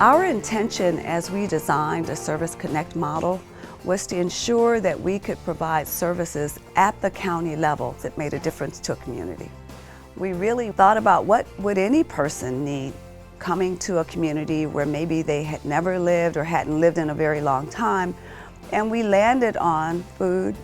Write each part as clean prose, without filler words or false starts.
Our intention as we designed a Service Connect model was to ensure that we could provide services at the county level that made a difference to a community. We really thought about what would any person need coming to a community where maybe they had never lived or hadn't lived in a very long time, and we landed on food,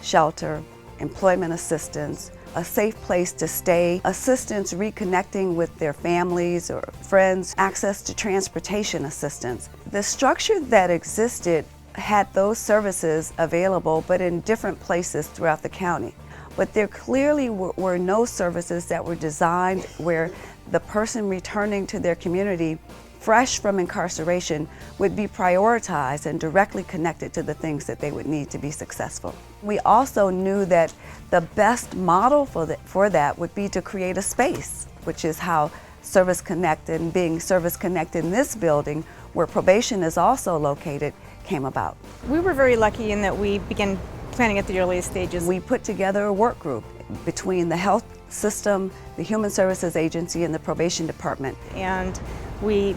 shelter, employment assistance, a safe place to stay, assistance reconnecting with their families or friends, access to transportation assistance. The structure that existed had those services available, but in different places throughout the county. But there clearly were no services that were designed where the person returning to their community fresh from incarceration would be prioritized and directly connected to the things that they would need to be successful. We also knew that the best model for that would be to create a space, which is how Service Connect and being Service Connect in this building, where probation is also located, came about. We were very lucky in that we began planning at the earliest stages. We put together a work group between the health system, the Human Services Agency, and the probation department. And we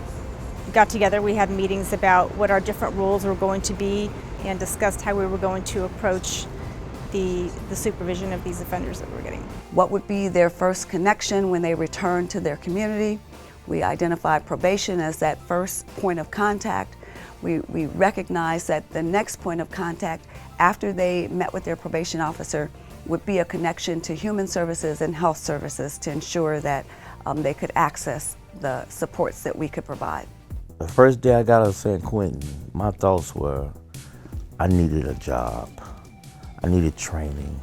got together, we had meetings about what our different roles were going to be and discussed how we were going to approach the supervision of these offenders that we're getting. What would be their first connection when they return to their community? We identified probation as that first point of contact. We recognized that the next point of contact after they met with their probation officer would be a connection to human services and health services to ensure that they could access the supports that we could provide. The first day I got out of San Quentin, my thoughts were, I needed a job. I needed training.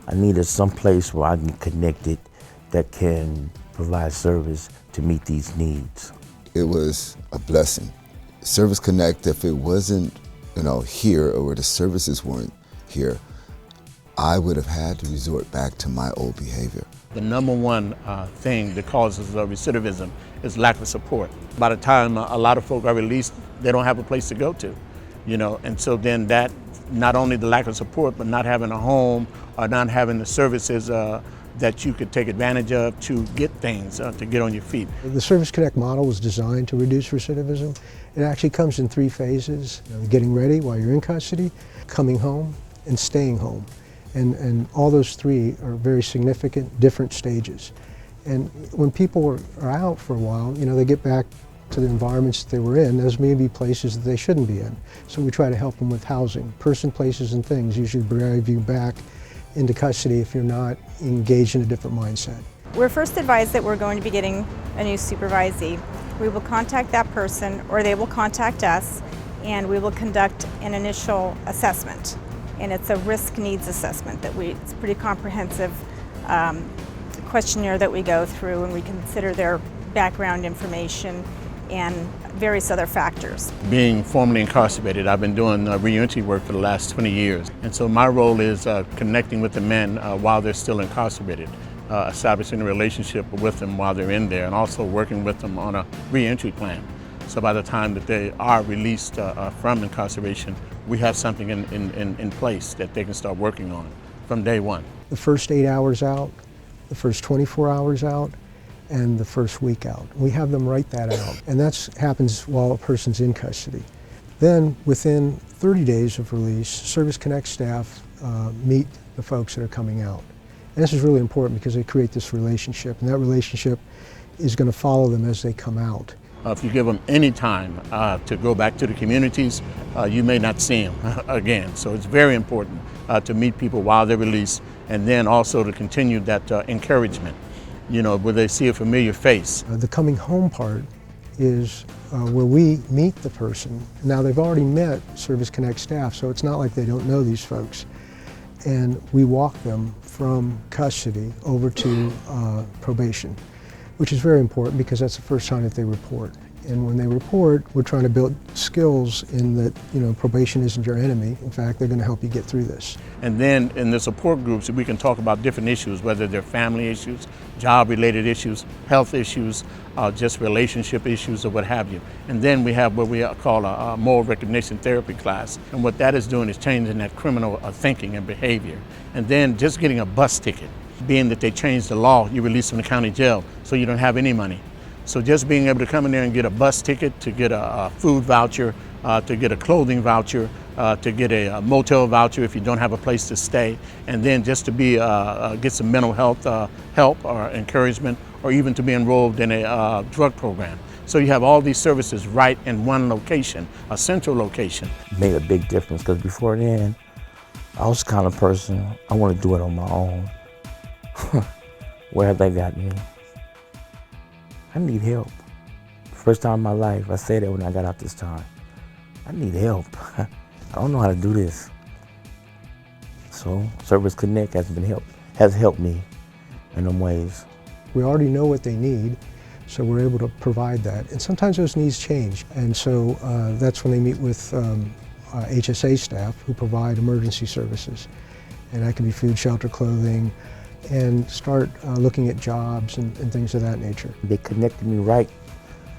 I needed some place where I can connect it that can provide service to meet these needs. It was a blessing. Service Connect, if it wasn't, here, or where the services weren't here, I would have had to resort back to my old behavior. The number one thing that causes recidivism is lack of support. By the time a lot of folk are released, they don't have a place to go to, and so then that, not only the lack of support, but not having a home or not having the services that you could take advantage of to get things, to get on your feet. The Service Connect model was designed to reduce recidivism. It actually comes in 3 phases: getting ready while you're in custody, coming home, and staying home. And all those 3 are very significant, different stages. And when people are out for a while, they get back to the environments that they were in. Those may be places that they shouldn't be in. So we try to help them with housing. Person, places, and things usually drive you back into custody if you're not engaged in a different mindset. We're first advised that we're going to be getting a new supervisee. We will contact that person, or they will contact us, and we will conduct an initial assessment. And it's a risk needs assessment it's a pretty comprehensive questionnaire that we go through, and we consider their background information and various other factors. Being formerly incarcerated, I've been doing reentry work for the last 20 years. And so my role is connecting with the men while they're still incarcerated, establishing a relationship with them while they're in there, and also working with them on a reentry plan. So by the time that they are released from incarceration, we have something in place that they can start working on from day one. The first 8 hours out, the first 24 hours out, and the first week out. We have them write that out, and that happens while a person's in custody. Then within 30 days of release, Service Connect staff meet the folks that are coming out. And this is really important because they create this relationship, and that relationship is going to follow them as they come out. If you give them any time to go back to the communities, you may not see them again. So it's very important to meet people while they're released, and then also to continue that encouragement, where they see a familiar face. The coming home part is where we meet the person. Now they've already met Service Connect staff, so it's not like they don't know these folks. And we walk them from custody over to probation, which is very important because that's the first time that they report. And when they report, we're trying to build skills in that, probation isn't your enemy. In fact, they're going to help you get through this. And then in the support groups, we can talk about different issues, whether they're family issues, job-related issues, health issues, just relationship issues or what have you. And then we have what we call a moral recognition therapy class. And what that is doing is changing that criminal thinking and behavior. And then just getting a bus ticket. Being that they changed the law, you release from the county jail, so you don't have any money. So just being able to come in there and get a bus ticket, to get a food voucher, to get a clothing voucher, to get a motel voucher if you don't have a place to stay, and then just to be get some mental health help or encouragement, or even to be enrolled in a drug program. So you have all these services right in one location, a central location. Made a big difference, because before then, I was the kind of person, I want to do it on my own. Where have they got me? I need help. First time in my life, I said that when I got out this time. I need help. I don't know how to do this. So Service Connect has helped me in them ways. We already know what they need, so we're able to provide that. And sometimes those needs change, and so that's when they meet with HSA staff who provide emergency services. And that can be food, shelter, clothing, and start looking at jobs and things of that nature. They connected me right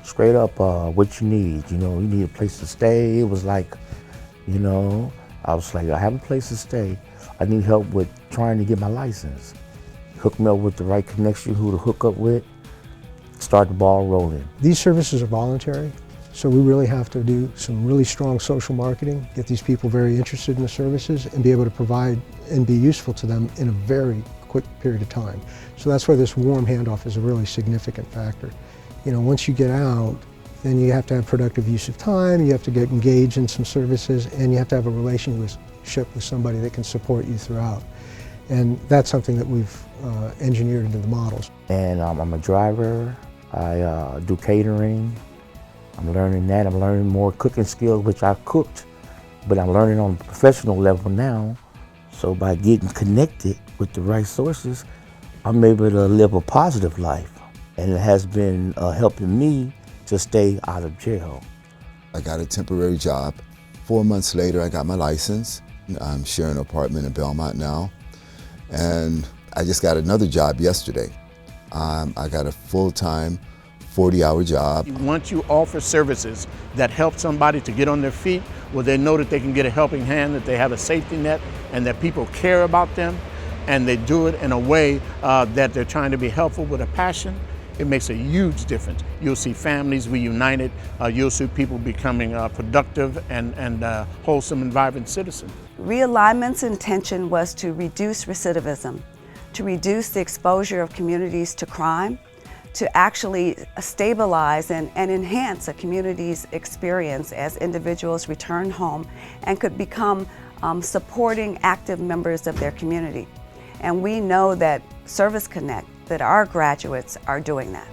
straight up what you need. You know, you need a place to stay. It was like, you know, I was like, I have a place to stay. I need help with trying to get my license. Hook me up with the right connection, who to hook up with, start the ball rolling. These services are voluntary, so we really have to do some really strong social marketing, get these people very interested in the services, and be able to provide and be useful to them in a very quick period of time. So that's why this warm handoff is a really significant factor. You know, once you get out, then you have to have productive use of time, you have to get engaged in some services, and you have to have a relationship with somebody that can support you throughout. And that's something that we've engineered into the models. And I'm a driver, I do catering. I'm learning that. I'm learning more cooking skills, which I cooked, but I'm learning on a professional level now. So by getting connected with the right sources, I'm able to live a positive life. And it has been helping me to stay out of jail. I got a temporary job. 4 months later, I got my license. I'm sharing an apartment in Belmont now. And I just got another job yesterday. I got a full-time 40-hour job. Once you offer services that help somebody to get on their feet, where they know that they can get a helping hand, that they have a safety net, and that people care about them, and they do it in a way that they're trying to be helpful with a passion, it makes a huge difference. You'll see families reunited, you'll see people becoming productive and wholesome and vibrant citizens. Realignment's intention was to reduce recidivism, to reduce the exposure of communities to crime, to actually stabilize and enhance a community's experience as individuals return home and could become supporting active members of their community. And we know that Service Connect, that our graduates are doing that.